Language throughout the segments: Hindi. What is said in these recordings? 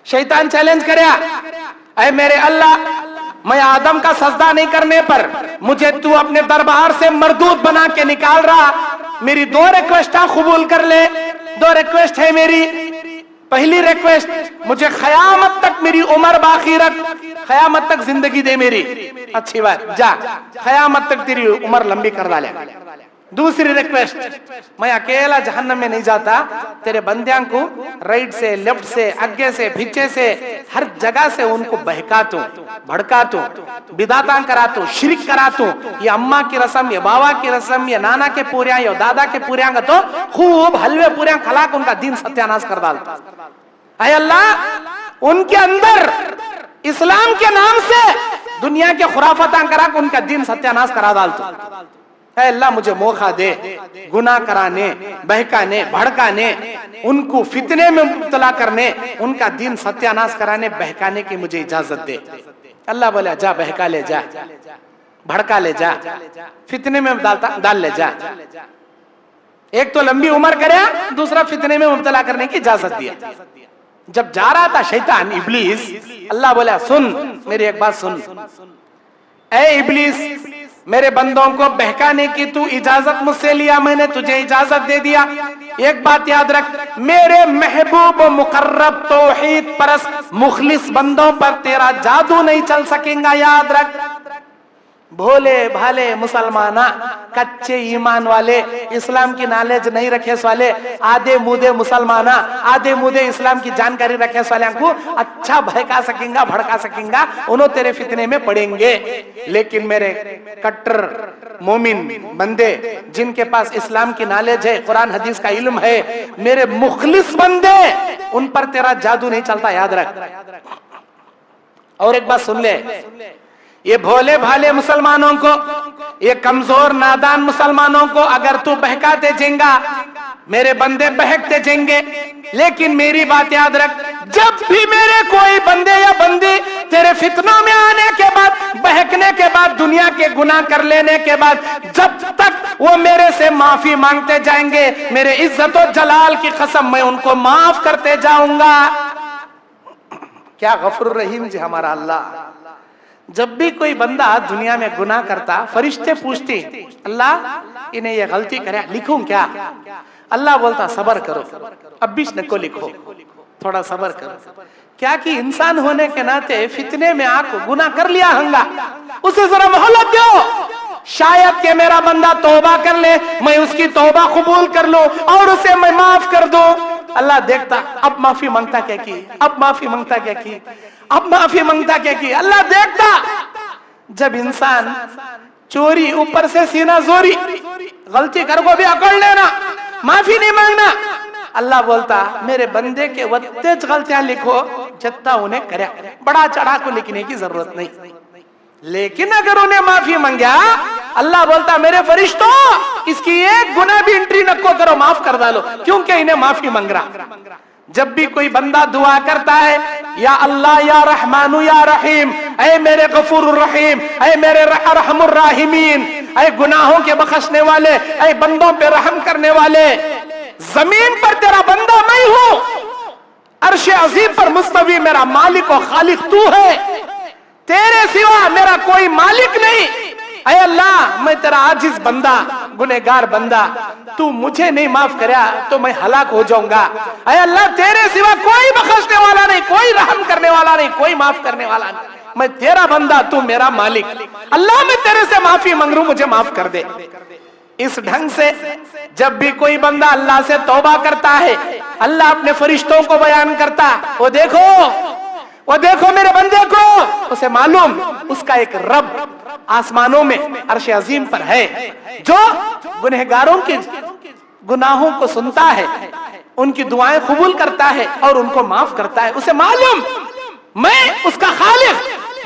शैतान चैलेंज करया, ऐ मेरे अल्लाह, मैं आदम का सजदा नहीं करने पर मुझे तू अपने दरबार से मरदूद बना के निकाल रहा, मेरी 2 रिक्वेस्ट कबूल कर ले। 2 रिक्वेस्ट है मेरी। पहली रिक्वेस्ट, मुझे क़यामत तक मेरी उम्र बाकी रख, क़यामत तक जिंदगी दे मेरी। अच्छी बात, जा क़यामत तक तेरी उम्र लंबी कर डाले। दूसरी रिक्वेस्ट, मैं अकेला जहन्नम में नहीं जाता, तेरे बंदियां को राइट से, लेफ्ट से, आगे से, पीछे से, हर जगह से उनको बहकातू, भड़कातू, बिदाता करातू, शिरक करातू। ये अम्मा की रस्म, ये बाबा की रस्म, ये नाना के पूरिया, ये दादा के पूरिया का तो खूब हलवे पूरिया खला के उनका दीन सत्यानाश कर डालता। ऐ अल्लाह, उनके अंदर इस्लाम के नाम से दुनिया के खुराफाता करा के उनका दीन सत्यानाश करा डालता। अल्लाह, मुझे मौका दे गुनाह कराने, बहकाने, भड़काने, उनको फितने में मुब्तला करने, उनका दीन सत्यानाश कराने, बहकाने की मुझे इजाजत दे। अल्लाह बोला, जा बहका ले, जा भड़का ले, जा फितने में डाल ले, जा। एक तो लंबी उम्र करे, दूसरा फितने में मुब्तला करने की इजाजत दिया। जब जा रहा था शैतान, इब्लीस, अल्लाह बोला, सुन मेरी एक बात सुन, ऐ इब्लीस, मेरे बंदों को बहकाने की तू इजाजत मुझसे लिया, मैंने तुझे इजाजत दे दिया। एक बात याद रख, मेरे महबूब मुकर्रब तौहीद परस्त मुखलिस बंदों पर तेरा जादू नहीं चल सकेगा, याद रख। भोले भाले मुसलमाना, कच्चे ईमान वाले, इस्लाम की नॉलेज नहीं रखे वाले, आधे मुदे मुसलमाना, आधे मुदे इस्लाम की जानकारी रखे वाले को अच्छा बहका सकेगा, भड़का सकेगा, उन्होंने तेरे फितने में पड़ेंगे। लेकिन मेरे कट्टर मोमिन बंदे, जिनके पास इस्लाम की नॉलेज है, कुरान हदीस का इल्म है, मेरे मुखलिस बंदे, उन पर तेरा जादू नहीं चलता, याद रख। और एक बात सुन ले, ये भोले भाले मुसलमानों को, ये कमजोर नादान मुसलमानों को अगर तू बहकाते जाएगा, मेरे बंदे बहकते जाएंगे। लेकिन मेरी बात याद रख, जब भी मेरे कोई बंदे या बंदी तेरे फितनों में आने के बाद, बहकने के बाद, दुनिया के गुनाह कर लेने के बाद, जब तक वो मेरे से माफी मांगते जाएंगे, मेरे इज्जत और जलाल की कसम, मैं उनको माफ करते जाऊंगा। क्या गफूर रहीम जी हमारा अल्लाह। जब भी कोई बंदा दुनिया में गुनाह करता, फरिश्ते पूछते, अल्लाह इन्हें ये गलती करे, लिखूं क्या? अल्लाह बोलता, सबर करो, अब भी न को लिखो, थोड़ा सबर करो। क्या कि इंसान होने के नाते फितने में आके गुनाह कर लिया हंगा, उसे जरा मोहलत दो, शायद के मेरा बंदा तौबा कर ले, मैं उसकी तौबा कबूल कर लूं और उसे मैं माफ कर दूं। अल्लाह देखता, अब माफी मांगता क्या की, अब माफी मांगता क्या की, अब माफी मांगता क्या की। अल्लाह देखता, जब इंसान चोरी ऊपर से सीना जोरी, गलती कर को भी अकड़ लेना, माफी नहीं मांगना, अल्लाह बोलता, मेरे बंदे के वत्ते गलतियां लिखो, जितना उन्हें करे, बड़ा चढ़ा को लिखने की जरूरत नहीं। लेकिन अगर उन्हें माफी मांगा, अल्लाह बोलता, मेरे फरिश्तों, इसकी एक गुनाह भी एंट्री नको करो, माफ कर डालो, क्योंकि इन्हें माफी मांग रहा। जब भी कोई बंदा दुआ करता है, या अल्लाह या रहमानु या रहीम, ऐ मेरे गफूर रहीम, ऐ मेरे रहमुर राहिमीन, ऐ गुनाहों के बख्शने वाले, ऐ बंदों पे रहम करने वाले, जमीन पर तेरा बंदा मैं हूं, अर्श अजीम पर मुस्तवी मेरा मालिक और खालिक तू है, तेरे सिवा मेरा कोई मालिक नहीं। ऐ अल्लाह, मैं तेरा आजिज बंदा, गुनहगार बंदा, तू मुझे नहीं माफ करया तो मैं हलाक हो जाऊंगा। ऐ अल्लाह, तेरे सिवा कोई बख्शने वाला नहीं, कोई रहम करने वाला नहीं, कोई माफ करने वाला नहीं, मैं तेरा बंदा, तू मेरा मालिक। अल्लाह, मैं तेरे से माफी मांग रहा हूं, मुझे माफ कर दे। इस ढंग से जब भी कोई बंदा अल्लाह से तौबा करता है, अल्लाह अपने फरिश्तों को बयान करता, वो देखो मेरे बंदे को, उसे मालूम उसका एक रब आसमानों में अर्श अजीम पर है, जो गुनहगारों के गुनाहों को सुनता है, उनकी दुआएं कबूल करता है और उनको माफ करता है। उसे मालूम मैं उसका खालिक,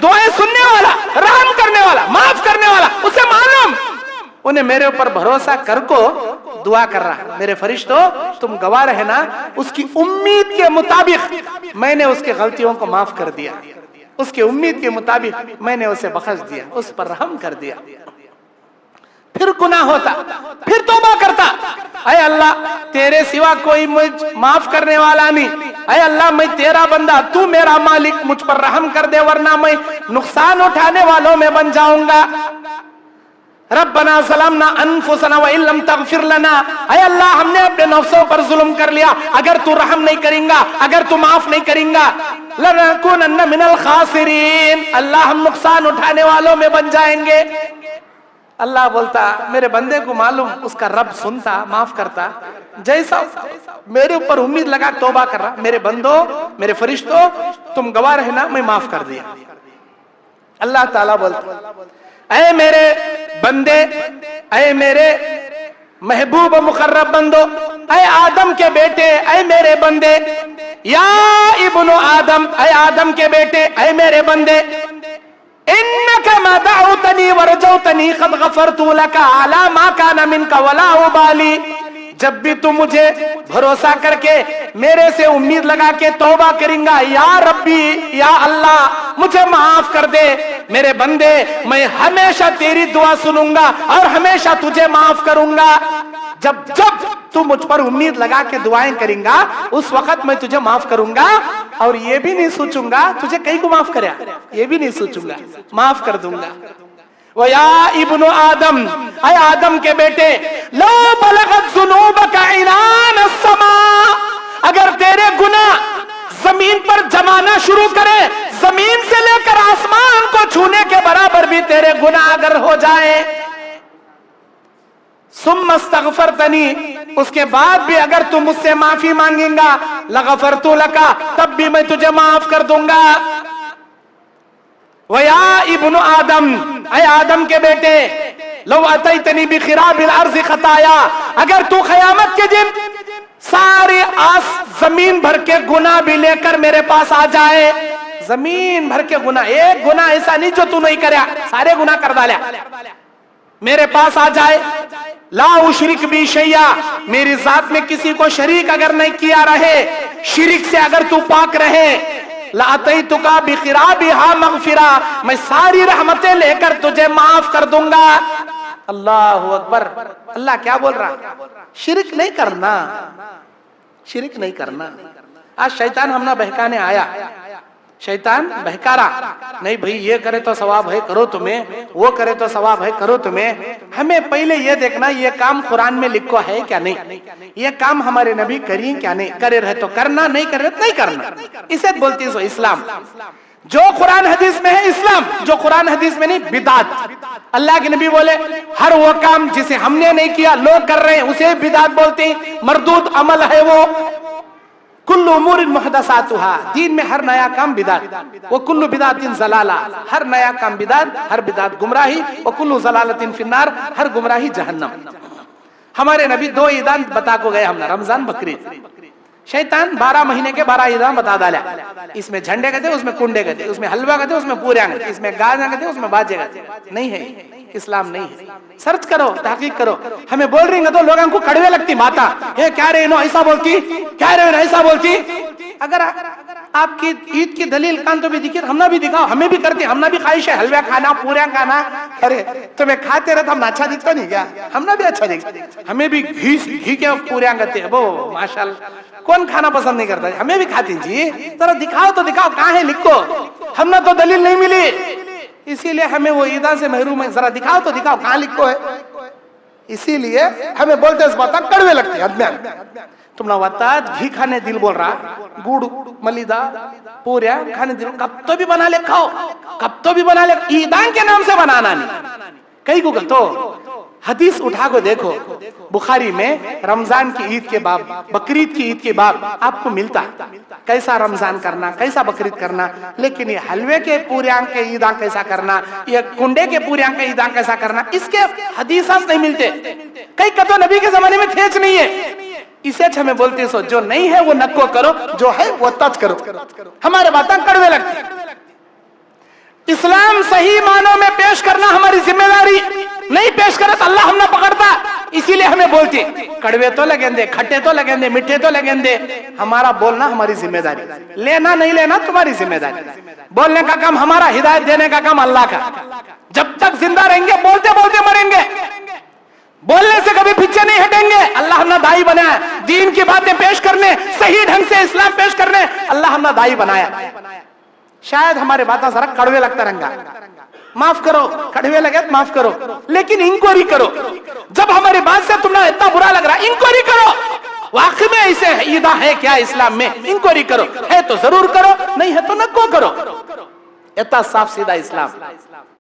दुआएं सुनने वाला, रहम करने वाला, माफ करने वाला, उसे मालूम। उन्हें मेरे ऊपर भरोसा कर को दुआ कर रहा, मेरे फरिश्तों तुम गवाह रहे ना, उसकी उम्मीद के मुताबिक मैंने उसकी गलतियों को माफ कर दिया, उसके उम्मीद के मुताबिक मैंने उसे बख्श दिया, उस पर रहम कर दिया। फिर गुनाह होता, फिर तौबा करता, ऐ अल्लाह, तेरे सिवा कोई मुझ माफ करने वाला नहीं, अय अल्लाह मैं तेरा बंदा, तू मेरा मालिक, मुझ पर रहम कर दे वरना मैं नुकसान उठाने वालों में बन जाऊंगा। रब्बना ज़लमना अनफुसना व इल्लम तगफिर लना, अय अल्लाह हमने अपने नफ्सों पर जुल्म कर लिया, अगर तू रहम नहीं करेंगा, अगर तू माफ नहीं करेंगा, लनकुनन्ना मिनल खासिरीन, अल्लाह हम नुकसान उठाने वालों में बन जाएंगे। अल्लाह बोलता मेरे बंदे को मालूम, उसका रब सुनता, माफ करता। जैसा मेरे ऊपर उम्मीद लगा तौबा कर रहा, मेरे बंदो, मेरे फरिश्तों, तुम गवाह रहना, मैं माफ कर दिया। अल्लाह ताला बोलता ऐ मेरे बंदे, ऐ मेरे महबूब मुकर्रब बंदो, ऐ आदम के बेटे, ऐ मेरे बंदे, या इब्नु आदम, ऐ आदम के बेटे, ऐ मेरे बंदे, इन्नका मा दअउतनी वरजौतनी क़द गफ़रतु लका अला मा काना मिनका वला उबाली। जब भी तू मुझे भरोसा करके मेरे से उम्मीद लगा के तौबा करेंगा, या रब्बी, या अल्लाह मुझे माफ कर दे, मेरे बंदे मैं हमेशा तेरी दुआ सुनूंगा और हमेशा तुझे माफ करूंगा। जब जब तू मुझ पर उम्मीद लगा के दुआएं करेंगा, उस वक्त मैं तुझे माफ करूंगा और ये भी नहीं सोचूंगा तुझे कहीं को माफ करे, ये भी नहीं सोचूंगा, माफ कर दूंगा। वो या इब्नु आदम, ऐ आदम के बेटे, लो बलगत ज़ुनूबका इनान अस्समा, अगर तेरे गुनाह जमीन पर जमाना शुरू करे, जमीन से लेकर आसमान को छूने के बराबर भी तेरे गुनाह अगर हो जाए, सुम्मा इस्तग़फ़रतनी, उसके बाद भी अगर तू मुझसे माफी मांगेगा, लगफ़रतु लका, तब भी मैं तुझे माफ कर दूंगा। वया इब्नु आदम, ऐ आदम के बेटे, लो अतैतनी बिखिराबिल अर्ज़ि खताया, अगर तू क़यामत के दिन सारे जमीन भर के गुनाह भी लेकर मेरे पास आ जाए, जमीन भर के गुनाह, एक गुनाह ऐसा नहीं जो तू नहीं करे, सारे गुनाह कर डाले, मेरे पास आ जाए, ला उशरिक बी शैया, मेरी जात में किसी को शरीक अगर नहीं किया रहे, शिरिक से अगर तू पाक रहे, लातैतुका बिखिराबिहा मगफिरा, मैं सारी रहमतें लेकर तुझे माफ कर दूंगा। अल्लाहु अकबर। अल्लाह क्या बोल रहा, शिरिक नहीं करना, शिरिक नहीं करना। आज शैतान हमने बहकाने आया, शैतान बहका रहा, नहीं भाई ये करे तो सवाब है करो तुम्हें, वो करे तो सवाब है करो तुम्हें। हमें पहले ये देखना ये काम कुरान में लिखो है क्या नहीं, ये काम हमारे नबी करी क्या नहीं, करे रहे तो करना, नहीं करे तो नहीं करना। इसे बोलती है इस्लाम। जो कुरान हदीस में है इस्लाम, जो कुरान हदीस में नहीं बिदात। अल्लाह के नबी बोले हर वो काम जिसे हमने नहीं किया लोग कर रहे हैं उसे बिदात बोलते हैं, मरदूद अमल है वो। कुल्लु उमूरिन मुहदसातुहा, दीन में हर नया काम बिदात, वो कुल्लु बिदातिन ज़लाला, हर नया काम बिदात, हर बिदात गुमराही, वो कुल्लु ज़लालतिन फिन्नार, हर गुमराही जहन्नम। हमारे नबी दो ईदान बता को गए हमने, रमजान बकरीद। शैतान 12 महीने के 12 ईदान बता डाला, इसमें झंडे कहते, उसमें कुंडे कहते, उसमें हलवा कहते, उसमें पूरे कहते, इसमें गाना कहते, उसमें बाजे कहते। नहीं है, इस्लाम नहीं है। सर्च करो, तहकीक करो। हमें बोल रही है तो लोगों को कड़वे लगती माता, हे क्या रे नो ऐसा बोलती, क्या रे ऐसा बोलती। अगर आपकी ईद की दलील कान तो भी दिखे, हमने भी दिखाओ, हमें भी करते, हमने भी ख्वाहिश है हलवा खाना, पूरा खाना। अरे तुम्हें खाते रहे तो हम अच्छा दिखता नहीं क्या, हमने भी अच्छा दिखता, हमें भी घी के पूरे करते हैं। वो माशाल्लाह कौन खाना पसंद नहीं करता, हमें भी खाती जी। जरा दिखाओ तो दिखाओ, कहाँ है लिखो, हमने तो दलील नहीं मिली, इसीलिए हमें वो ईदा से महरूम है। जरा दिखाओ तो दिखाओ कहाँ लिखो है, इसीलिए हमें बोलते इस बात कड़वे लगते हैं। तुमने बता घी खाने दिल बोल रहा, गुड़ मलिदा पूरा खाने दिल, कब तो भी बना ले खाओ, कब तो भी बना ले, ईदान के नाम से बनाना नहीं। कई को तो हदीस उठा को देखो, बुखारी में रमजान की ईद के बाब, बकरीद की ईद के बाब आपको मिलता कैसा रमजान करना, कैसा बकरीद करना। लेकिन ये हलवे के पूरे आंक के ईदा कैसा करना, ये कुंडे के पूरे आंक के ईदा कैसा करना, इसके हदीस नहीं मिलते। कई कतो नबी के जमाने में थेच नहीं है। इसे हमें बोलते सो जो नहीं है वो नको करो, जो है वो तज करो। हमारे बातें कड़वे लगती। इस्लाम सही मानों में पेश करना हमारी जिम्मेदारी, नहीं पेश करे तो अल्लाह हमने पकड़ता। इसीलिए हमें बोलते कड़वे तो लगेंदे, खट्टे तो लगेंदे, मीठे तो लगेंदे, हमारा बोलना हमारी जिम्मेदारी, लेना नहीं लेना तुम्हारी जिम्मेदारी। बोलने का काम हमारा, हिदायत देने का काम अल्लाह का। जब तक जिंदा रहेंगे बोलते बोलते मरेंगे। बोलने से कभी पीछे नहीं हटेंगे। अल्लाह हमने दाई बनाया दीन की बातें पेश करने, सही ढंग से इस्लाम पेश करने, अल्लाह हमने दाई बनाया। शायद हमारे बातें जरा कड़वे लगता रंगा, माफ करो, कड़वे लगे तो माफ करो, लेकिन इंक्वायरी करो। जब हमारी बात से तुम्हें इतना बुरा लग रहा, इंक्वायरी करो, वाकई में ऐसे ईदा है क्या इस्लाम में, इंक्वायरी करो, है तो जरूर करो, नहीं है तो न को करो। इतना साफ सीधा इस्लाम।